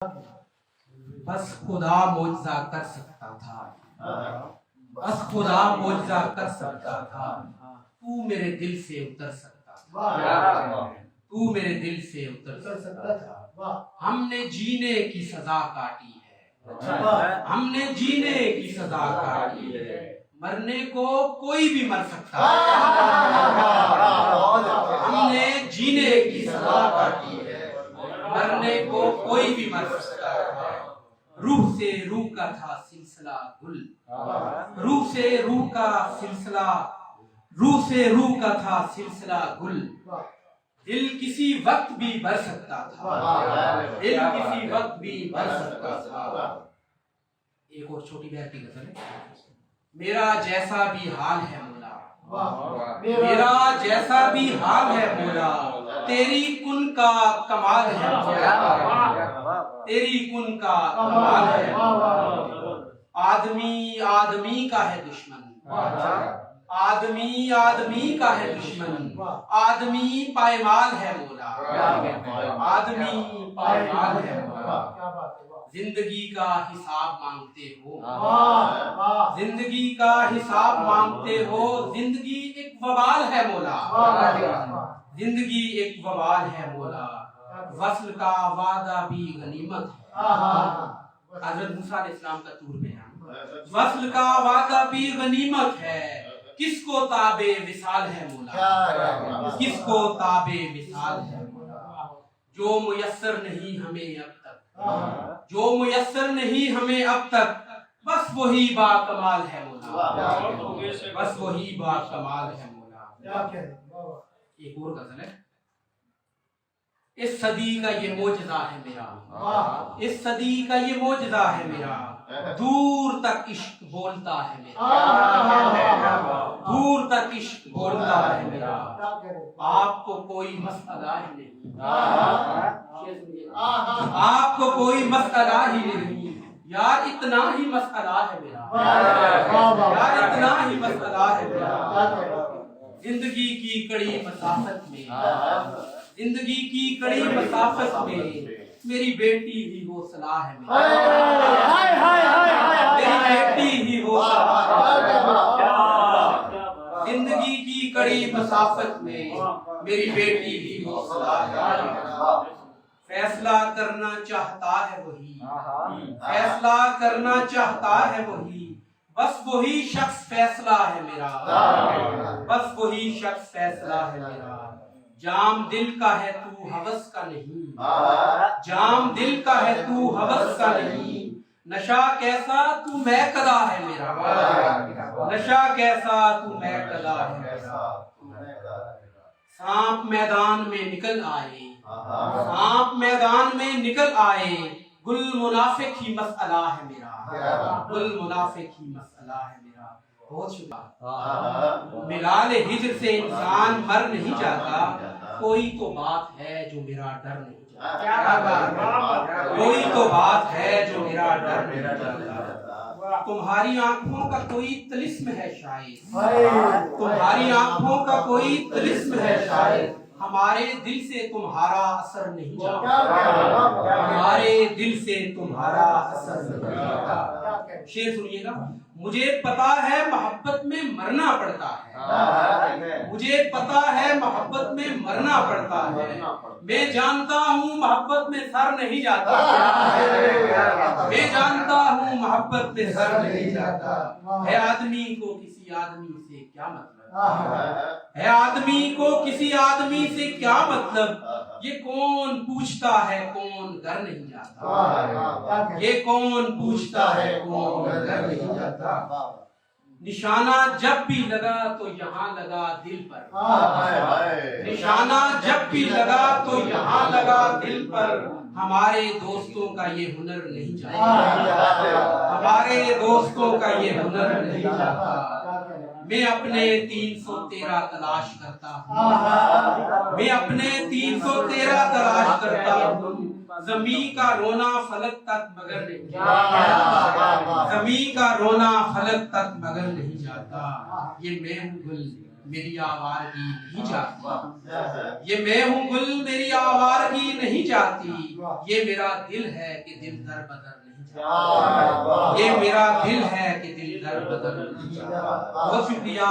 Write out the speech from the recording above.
बस खुदा मौजज़ा कर सकता था, बस खुदा मौजज़ा कर सकता था। तू मेरे दिल से उतर सकता था, तू मेरे दिल से उतर सकता था। हमने जीने की सजा काटी है, हमने जीने की सजा काटी है। मरने को कोई भी मर सकता है, हमने जीने की सजा काटी है। मरने को कोई भी मर सकता है। रूह से रूह का था सिलसिला गुल, रूह से रूह का सिलसिला, रूह से रूह का था सिलसिला गुल। दिल किसी वक्त भी बढ़ सकता था, दिल किसी वक्त भी बढ़ सकता था। एक और छोटी बहती गजल है। मेरा जैसा भी हाल है मौला, मेरा जैसा भी हाल है मौला, तेरी कुन का कमाल है मौला, तेरी कुन का कमाल है मौला। आदमी आदमी का है दुश्मन, आदमी आदमी का है दुश्मन, आदमी पायमाल है मौला, आदमी पायमाल है मौला। जिंदगी का हिसाब मांगते हो, जिंदगी का हिसाब मांगते हो, जिंदगी एक वबाल है मौला, जिंदगी एक वबाल है मौला। वस्ल का वादा भी गनीमत है, हज़रत मूसा अलैहिस्सलाम का तूर बयान। वस्ल का वादा भी गनीमत है, किसको ताबे विसाल है मौला, किसको ताबे विसाल है मौला। जो मुयस्सर नहीं हमें अब तक, जो मुयस्सर नहीं हमें अब तक, बस वही बाकमाल है मौला, बस वही बाकमाल है मौला। एक और गजल है। इस सदी का ये मौजज़ा है मेरा, इस सदी का ये मौजज़ा है मेरा, दूर तक इश्क बोलता है मेरा, दूर तक इश्क बोलता है मेरा। आपको कोई मसला ही नहीं, आपको कोई मसला ही नहीं, यार इतना ही मसला है मेरा, यार इतना ही मसला है मेरा। जिंदगी की कड़ी मसाफत में, जिंदगी की कड़ी मसाफत में, मेरी बेटी ही हो सलाह है मेरी, मेरी बेटी ही हो सलाह है। जिंदगी की कड़ी मसाफत में, मेरी बेटी ही हो सलाह है। फैसला करना चाहता है वही, फैसला करना चाहता है वही, बस वही शख्स फैसला है मेरा, बस वही शख्स फैसला है मेरा। जाम दिल का है तू हवस का नहीं, जाम दिल का है तू हवस का नहीं, नशा कैसा तू महकदा है मेरा, नशा कैसा तू महकदा है मेरा। सांप मैदान में निकल आए, सांप मैदान में निकल आए, गुल मुनाफिक ही मसला है मेरा, गुल मुनाफिक ही मसला है मेरा। बहुत शुक्रिया। मिलाल हिज्र से इंसान मर नहीं जाता, कोई तो बात है जो मेरा डर नहीं जाता, कोई तो बात है जो मेरा डर नहीं जाता। तुम्हारी आंखों का कोई तिलिस्म है शायद, तुम्हारी आंखों का कोई तिलिस्म है शायद, हमारे दिल से तुम्हारा असर नहीं जाता, हमारे दिल से तुम्हारा असर नहीं जाता। शेर सुनिएगा। मुझे पता है मोहब्बत में मरना पड़ता है, मुझे पता है मोहब्बत में मरना पड़ता है, मैं जानता हूँ मोहब्बत में सर नहीं जाता, मैं जानता हूँ मोहब्बत में सर नहीं जाता। है आदमी को किसी आदमी से क्या मतलब, है आदमी को किसी आदमी से क्या मतलब, ये कौन पूछता है कौन घर नहीं जाता, ये कौन पूछता है कौन घर नहीं जाता। निशाना जब भी लगा तो यहाँ लगा दिल पर, निशाना जब भी लगा तो यहाँ लगा दिल पर, हमारे दोस्तों का ये हुनर नहीं जाता, हमारे दोस्तों का ये हुनर नहीं जाता। मैं अपने 313 तलाश करता हूँ, मैं अपने 313 तलाश करता हूँ, ज़मीं का रोना फलक तक मगर नहीं जाता, ज़मीं का रोना फलक तक मगर नहीं जाता। ये मैं हूँ गुल मेरी आवारगी नहीं जाती, ये मैं हूँ गुल मेरी आवारगी नहीं जाती, ये मेरा दिल है कि दिल दर बदर नहीं जाता, ये मेरा दिल है कि दिल दर बदर नहीं जाता। बहुत शुक्रिया।